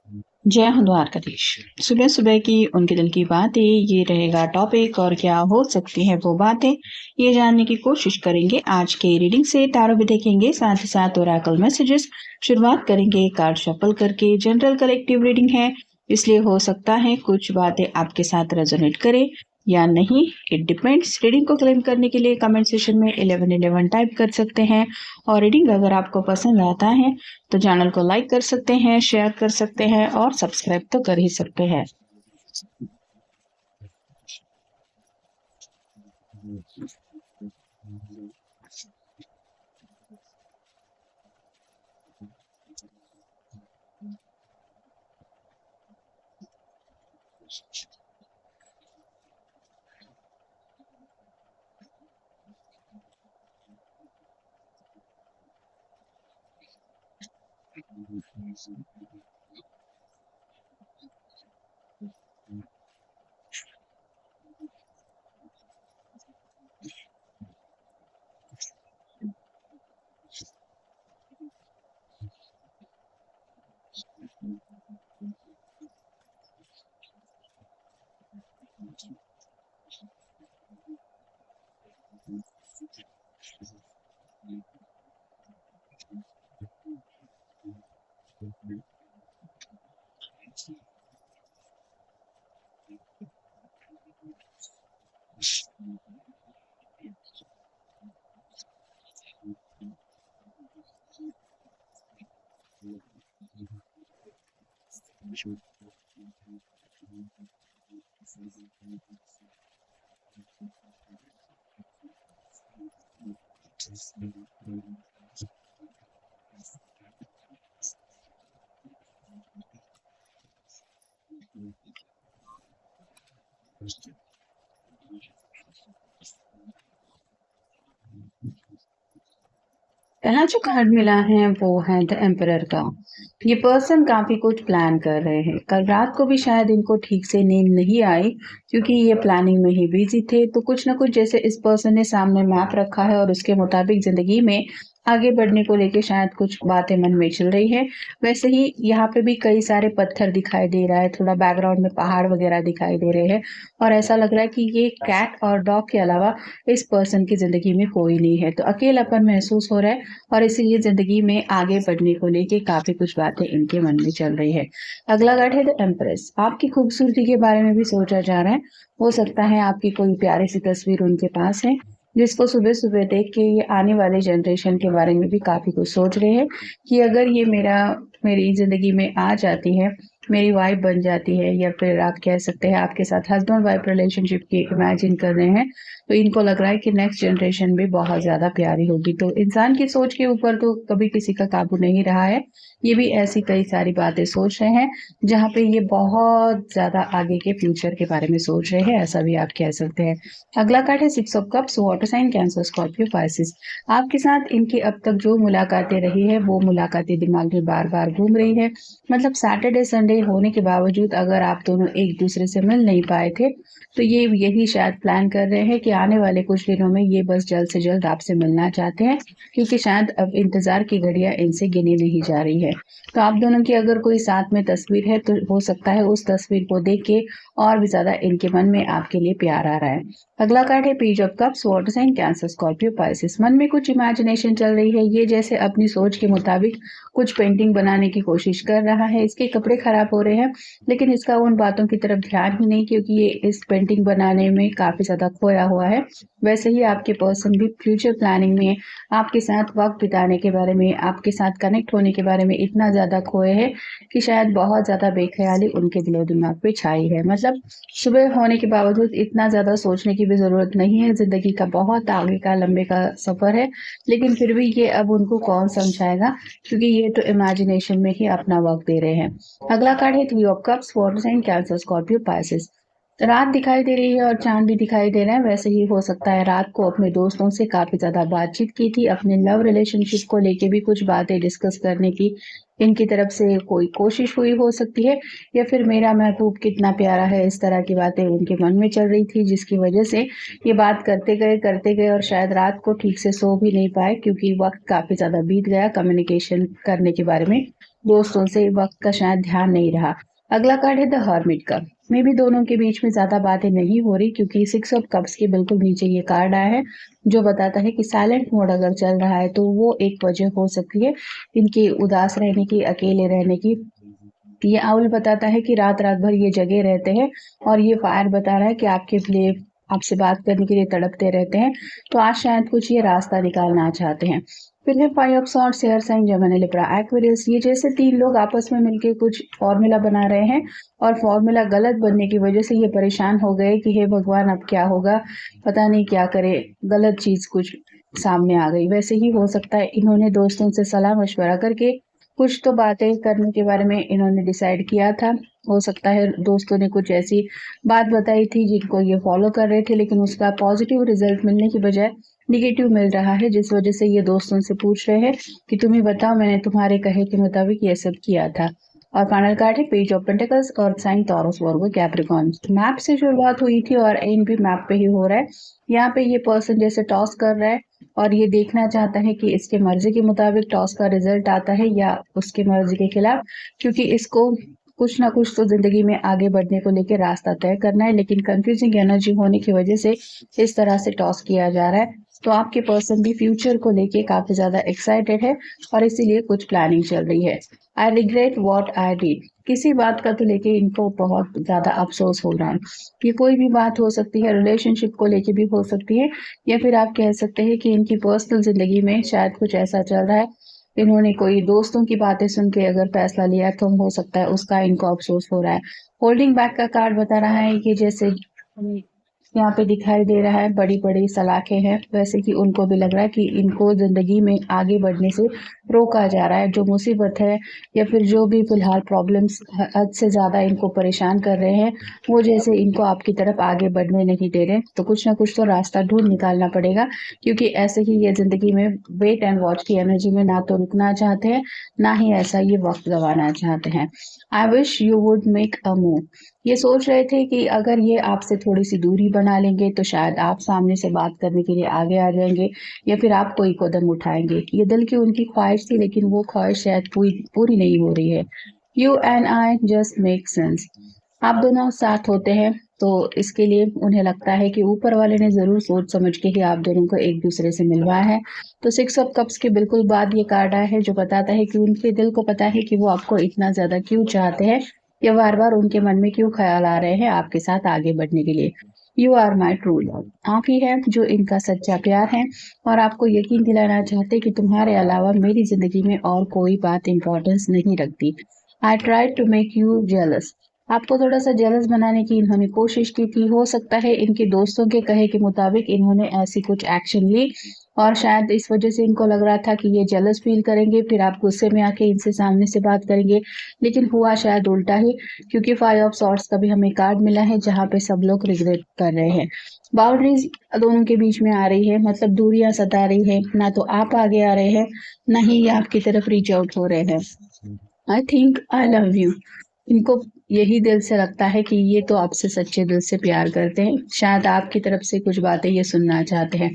जय हो द्वारकाधीश। सुबह सुबह की उनके दिल की बातें, ये रहेगा टॉपिक। और क्या हो सकती है वो बातें, ये जानने की कोशिश करेंगे आज के रीडिंग से। टैरो भी देखेंगे, साथ ही साथ ओरेकल मैसेजेस। शुरुआत करेंगे कार्ड शफल करके। जनरल कलेक्टिव रीडिंग है, इसलिए हो सकता है कुछ बातें आपके साथ रेजोनेट करे या नहीं, इट डिपेंड्स। रीडिंग को क्लेम करने के लिए कमेंट सेशन में 1111 टाइप कर सकते हैं। और रीडिंग अगर आपको पसंद आता है तो चैनल को लाइक कर सकते हैं, शेयर कर सकते हैं और सब्सक्राइब तो कर ही सकते हैं। पहला जो कार्ड मिला है वो है द एम्परर का। ये पर्सन काफी कुछ प्लान कर रहे हैं। कल रात को भी शायद इनको ठीक से नींद नहीं आई, क्योंकि ये प्लानिंग में ही बिजी थे। तो कुछ ना कुछ जैसे इस पर्सन ने सामने मैप रखा है और उसके मुताबिक जिंदगी में आगे बढ़ने को लेके शायद कुछ बातें मन में चल रही है। वैसे ही यहाँ पे भी कई सारे पत्थर दिखाई दे रहा है, थोड़ा बैकग्राउंड में पहाड़ वगैरह दिखाई दे रहे हैं। और ऐसा लग रहा है कि ये कैट और डॉग के अलावा इस पर्सन की जिंदगी में कोई नहीं है। तो अकेलापन महसूस हो रहा है और इसीलिए जिंदगी में आगे बढ़ने को लेके काफी कुछ बातें इनके मन में चल रही है। अगला कार्ड है द एम्प्रेस। आपकी खूबसूरती के बारे में भी सोचा जा रहा है। हो सकता है आपकी कोई प्यारी सी तस्वीर उनके पास है, जिसको सुबह सुबह देख के ये आने वाले जनरेशन के बारे में भी काफी कुछ सोच रहे हैं कि अगर ये मेरी जिंदगी में आ जाती है, मेरी वाइफ बन जाती है, या फिर आप कह सकते हैं आपके साथ हस्बैंड वाइफ रिलेशनशिप की इमेजिन कर रहे हैं, तो इनको लग रहा है कि नेक्स्ट जनरेशन भी बहुत ज्यादा प्यारी होगी। तो इंसान की सोच के ऊपर तो कभी किसी का काबू नहीं रहा है। ये भी ऐसी कई सारी बातें सोच रहे हैं जहाँ पे ये बहुत ज्यादा आगे के फ्यूचर के बारे में सोच रहे हैं, ऐसा भी आप कह सकते हैं। अगला कार्ड है six of cups, water sign, Cancer, Scorpio, Pisces. आपके साथ इनकी अब तक जो मुलाकातें रही है वो मुलाकातें दिमाग में बार बार घूम रही है। मतलब सैटरडे संडे होने के बावजूद अगर आप दोनों एक दूसरे से मिल नहीं पाए थे, तो ये यही शायद प्लान कर रहे हैं कि आने वाले कुछ दिनों में ये बस जल्द से जल्द आपसे मिलना चाहते हैं, क्योंकि शायद अब इंतजार की घड़ियां इनसे गिनी नहीं जा रही है। तो आप दोनों की अगर कोई साथ में तस्वीर है तो हो सकता है उस तस्वीर को देख के और भी ज्यादा इनके मन में आपके लिए प्यार आ रहा है। अगला कार्ड है page of cups, water sign, Cancer, Scorpio, Pisces. मन में कुछ इमेजिनेशन चल रही है। ये जैसे अपनी सोच के मुताबिक कुछ पेंटिंग बनाने की कोशिश कर रहा है। इसके कपड़े खराब हो रहे हैं, लेकिन इसका उन बातों की तरफ ध्यान ही नहीं, क्योंकि ये इस पेंटिंग बनाने में काफी ज्यादा खोया हुआ है। वैसे ही आपके पर्सन भी फ्यूचर प्लानिंग में आपके साथ वक्त बिताने के बारे में, आपके साथ कनेक्ट होने के बारे में इतना ज्यादा खोए हैं कि शायद बहुत ज्यादा बेख्याली उनके दिलो दिमाग पे छाई है। मतलब सुबह होने के बावजूद इतना ज्यादा सोचने की भी जरूरत नहीं है। जिंदगी का बहुत आगे का लंबे का सफर है, लेकिन फिर भी ये अब उनको कौन समझाएगा, क्योंकि ये तो इमेजिनेशन में ही अपना वक्त दे रहे हैं। अगला कार्ड है three of cups, water sign, Cancer, Scorpio, Pisces. रात दिखाई दे रही है और चांद भी दिखाई दे रहा है। वैसे ही हो सकता है रात को अपने दोस्तों से काफी ज्यादा बातचीत की थी, अपने लव रिलेशनशिप को लेके भी कुछ बातें डिस्कस करने की इनकी तरफ से कोई कोशिश हुई हो सकती है, या फिर मेरा महबूब कितना प्यारा है, इस तरह की बातें उनके मन में चल रही थी, जिसकी वजह से ये बात करते गए और शायद रात को ठीक से सो भी नहीं पाए, क्योंकि वक्त काफी ज्यादा बीत गया कम्युनिकेशन करने के बारे में। दोस्तों से वक्त का शायद ध्यान नहीं रहा। अगला कार्ड है द हर्मिट का। मे भी दोनों के बीच में ज्यादा बातें नहीं हो रही, क्योंकि 6 ऑफ कप्स के बिल्कुल नीचे ये कार्ड आया है जो बताता है कि साइलेंट मोड अगर चल रहा है तो वो एक वजह हो सकती है इनके उदास रहने की, अकेले रहने की। ये आउल बताता है कि रात रात भर ये जगे रहते हैं, और ये फायर बता रहा है कि आपके लिए आपसे बात करने के लिए तड़पते रहते हैं। तो आज शायद कुछ ये रास्ता निकालना चाहते हैं। फिर है 5 of swords, air sign, Gemini, Libra, Aquarius. ये जैसे 3 लोग आपस में मिलके कुछ फॉर्मूला बना रहे हैं, और फॉर्मूला गलत बनने की वजह से ये परेशान हो गए कि हे भगवान अब क्या होगा, पता नहीं क्या करे, गलत चीज कुछ सामने आ गई। वैसे ही हो सकता है इन्होंने दोस्तों से सलाह मशवरा करके कुछ तो बातें करने के बारे में इन्होंने डिसाइड किया था। हो सकता है दोस्तों ने कुछ ऐसी बात बताई थी जिनको ये फॉलो कर रहे थे, लेकिन उसका पॉजिटिव रिजल्ट मिलने की बजाय निगेटिव मिल रहा है, जिस वजह से ये दोस्तों से पूछ रहे हैं कि तुम ही बताओ, मैंने तुम्हारे कहे के मुताबिक ये सब किया था। और फाइनल कार्ड है पेज ऑफ पेंटिकल्स और sign Taurus Virgo Capricorn. Map से शुरुआत हुई थी और एंड भी मैप पे ही हो रहा है। यहाँ पे ये पर्सन जैसे टॉस कर रहा है और ये देखना चाहता है कि इसके मर्जी के मुताबिक टॉस का रिजल्ट आता है या उसके मर्जी के खिलाफ, क्योंकि इसको कुछ ना कुछ तो जिंदगी में आगे बढ़ने को लेकर रास्ता तय करना है, लेकिन कंफ्यूजिंग एनर्जी होने की वजह से इस तरह से टॉस किया जा रहा है। तो आपके पर्सन भी फ्यूचर को लेके काफी ज्यादा एक्साइटेड है और इसीलिए कुछ प्लानिंग चल रही है। I regret what I did. किसी बात का तो लेके इनको बहुत ज्यादा अफसोस हो रहा है। ये कोई भी बात हो सकती है, रिलेशनशिप को लेके भी हो सकती है, या फिर आप कह सकते हैं कि इनकी पर्सनल जिंदगी में शायद कुछ ऐसा चल रहा है, इन्होंने कोई दोस्तों की बातें सुन के अगर फैसला लिया तो हो सकता है उसका इनको अफसोस हो रहा है। होल्डिंग बैक का कार्ड बता रहा है कि जैसे यहाँ पे दिखाई दे रहा है बड़ी बड़ी सलाखें हैं, वैसे कि उनको भी लग रहा है कि इनको जिंदगी में आगे बढ़ने से रोका जा रहा है। जो मुसीबत है या फिर जो भी फिलहाल प्रॉब्लम्स हद से ज्यादा इनको परेशान कर रहे हैं, वो जैसे इनको आपकी तरफ आगे बढ़ने नहीं दे रहे। तो कुछ ना कुछ तो रास्ता ढूंढ निकालना पड़ेगा, क्योंकि ऐसे ही ये जिंदगी में वेट एंड वॉच की एनर्जी में ना तो रुकना चाहते हैं, ना ही ऐसा ये वक्त गंवाना चाहते हैं। I wish you would make a move. ये सोच रहे थे कि अगर ये आपसे थोड़ी सी दूरी बना लेंगे तो शायद आप सामने से बात करने के लिए आगे आ जाएंगे, या फिर आप कोई कदम उठाएंगे। ये दिल की उनकी ख्वाहिश थी, लेकिन वो ख्वाहिश शायद पूरी नहीं हो रही है। You and I just make sense. आप दोनों साथ होते हैं तो इसके लिए उन्हें लगता है कि ऊपर वाले ने जरूर सोच समझ के ही आप दोनों को एक दूसरे से मिलवाया है। तो 6 ऑफ कप्स के बिल्कुल बाद ये कार्ड आया है जो बताता है कि उनके दिल को पता है कि वो आपको इतना ज्यादा क्यों चाहते हैं, या बार बार उनके मन में क्यों ख्याल आ रहे हैं आपके साथ आगे बढ़ने के लिए। You are my true love. आप ही है जो इनका सच्चा प्यार है, और आपको यकीन दिलाना चाहते कि तुम्हारे अलावा मेरी जिंदगी में और कोई बात इंपॉर्टेंस नहीं रखती। I try to make you jealous. आपको थोड़ा सा जेलस बनाने की इन्होंने कोशिश की थी। हो सकता है इनके दोस्तों के कहे के मुताबिक इन्होंने ऐसी कुछ एक्शन ली, और शायद इस वजह से इनको लग रहा था कि ये जेलस फील करेंगे, फिर आप गुस्से में आके इनसे सामने से बात करेंगे, लेकिन हुआ शायद उल्टा ही। क्योंकि 5 ऑफ सॉर्ड्स का भी हमें कार्ड मिला है जहाँ पे सब लोग रिग्रेट कर रहे हैं। बाउंड्रीज दोनों के बीच में आ रही है, मतलब दूरियां सता रही है। ना तो आप आगे आ रहे हैं, ना ही ये आपकी तरफ रीच आउट हो रहे हैं। I think I love you. इनको यही दिल से लगता है कि ये तो आपसे सच्चे दिल से प्यार करते हैं, शायद आपकी तरफ से कुछ बातें ये सुनना चाहते हैं।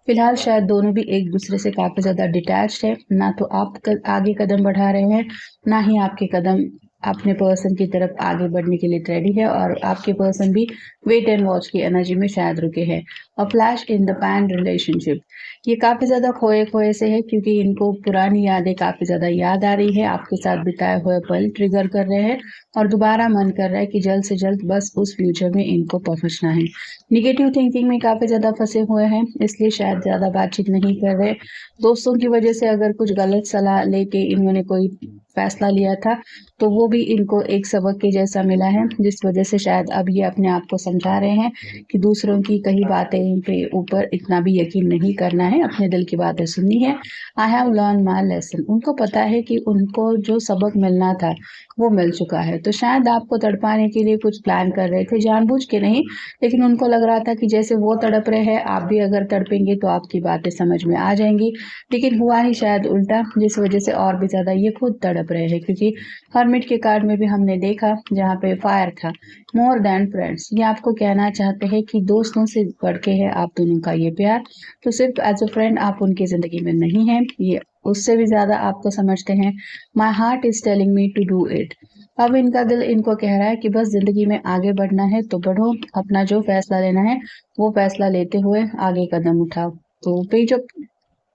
फिलहाल शायद दोनों भी एक दूसरे से काफी ज्यादा डिटैच्ड है। ना तो आप आगे कदम बढ़ा रहे हैं, ना ही आपके कदम अपने पर्सन की तरफ आगे बढ़ने के लिए रेडी है, और आपके पर्सन भी वेट एंड वॉच की एनर्जी में शायद रुके हैं। A flash in the pan relationship. ये काफी ज्यादा खोए खोए से है, क्योंकि इनको पुरानी यादें काफी ज्यादा याद आ रही है, आपके साथ बिताए हुए पल ट्रिगर कर रहे हैं, और दोबारा मन कर रहा है कि जल्द से जल्द बस उस फ्यूचर में इनको पहुंचना है। निगेटिव थिंकिंग में काफी ज्यादा फंसे हुए हैं, इसलिए शायद ज्यादा बातचीत नहीं कर रहे। दोस्तों की वजह से अगर कुछ गलत सलाह लेके इन्होंने कोई फैसला लिया था, तो वो भी इनको एक सबक के जैसा मिला है, जिस वजह से शायद अब ये अपने आप को समझा रहे हैं कि दूसरों की कही बातें पे ऊपर इतना भी यकीन नहीं करना है, अपने दिल की बातें सुननी है। I have learn my lesson. उनको पता है कि उनको जो सबक मिलना था वो मिल चुका है। तो शायद आपको तड़पाने के लिए कुछ प्लान कर रहे थे, जानबूझ के नहीं, लेकिन उनको लग रहा था कि जैसे वो तड़प रहे हैं आप भी अगर तड़पेंगे तो आपकी बातें समझ में आ जाएंगी, लेकिन हुआ ही शायद उल्टा, जिस वजह से और भी ज्यादा ये खुद तड़प रहे हैं। क्योंकि हर्मिट के कार्ड में भी हमने देखा जहाँ पे फायर था, मोर देन फ्रेंड्स। ये आपको कहना चाहते हैं कि दोस्तों से बढ़ के है आप दोनों का ये प्यार, तो सिर्फ एज अ फ्रेंड आप उनकी जिंदगी में नहीं है, ये उससे भी ज़्यादा आपको समझते हैं। My heart is telling me to do it. अब इनका दिल इनको कह रहा है कि बस ज़िंदगी में आगे बढ़ना है तो बढ़ो, अपना जो फैसला लेना है वो फैसला लेते हुए आगे कदम उठाओ। तो पे जो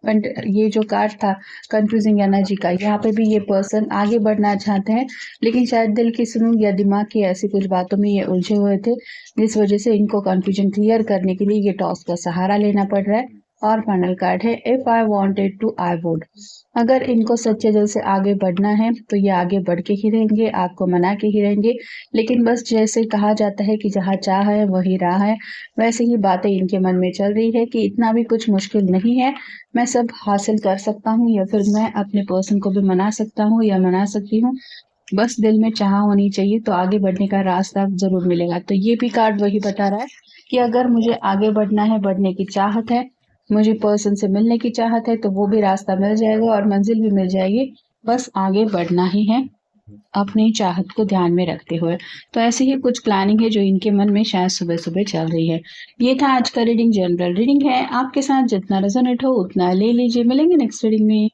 ये जो कार्ड था कंफ्यूजिंग एनर्जी का, यहाँ पे भी ये पर्सन आगे बढ़ना चाहते हैं, लेकिन शायद दिल की सुनूं या दिमाग की ऐसी कुछ बातों में ये उलझे हुए थे, जिस वजह से इनको कंफ्यूजन क्लियर करने के लिए ये टॉस का सहारा लेना पड़ रहा है। और फाइनल कार्ड है if I wanted to I would. अगर इनको सच्चे दिल से आगे बढ़ना है तो ये आगे बढ़ के ही रहेंगे, आपको मना के ही रहेंगे, लेकिन बस जैसे कहा जाता है कि जहाँ चाह है वही राह है, वैसे ही बातें इनके मन में चल रही है कि इतना भी कुछ मुश्किल नहीं है, मैं सब हासिल कर सकता हूँ, या फिर मैं अपने पर्सन को भी मना सकता हूँ या मना सकती हूँ। बस दिल में चाह होनी चाहिए तो आगे बढ़ने का रास्ता ज़रूर मिलेगा। तो ये भी कार्ड वही बता रहा है कि अगर मुझे आगे बढ़ना है, बढ़ने की चाहत है, मुझे पर्सन से मिलने की चाहत है, तो वो भी रास्ता मिल जाएगा और मंजिल भी मिल जाएगी। बस आगे बढ़ना ही है, अपनी चाहत को ध्यान में रखते हुए। तो ऐसी ही कुछ प्लानिंग है जो इनके मन में शायद सुबह-सुबह चल रही है। ये था आज का रीडिंग, जनरल रीडिंग है। आपके साथ जितना रेज़ोनेट हो उतना ले लीजिए। मिलेंगे नेक्स्ट रीडिंग में।